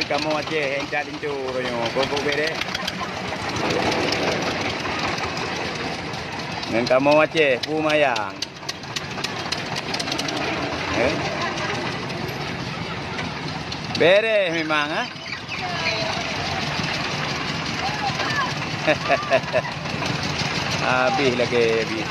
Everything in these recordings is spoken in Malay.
kamu Aceh yang cat incu royo koko bere. Dengan kamu Aceh Pumayang. Bere memang ah. Habis lagi habis.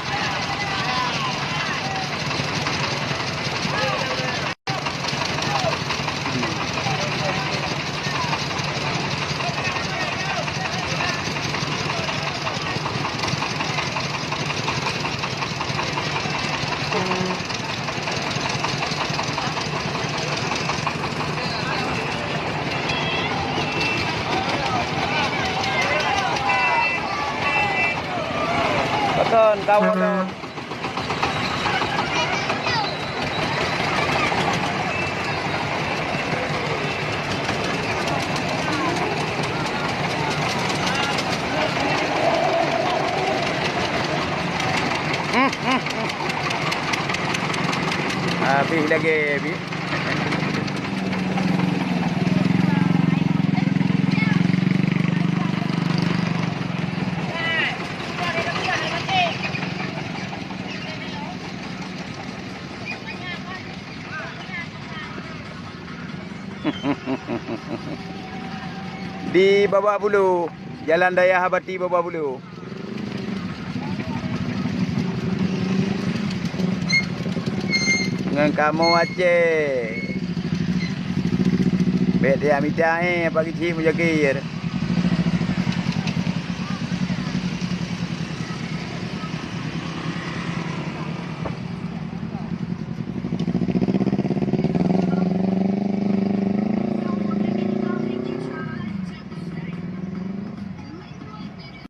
Betul, tahu tu. Habis lagi habis. Di Babak Bulu, Jalan Daya Habati Babak Bulu. Dengan kamu Aceh. Bet dia minta pagi cik menjagir.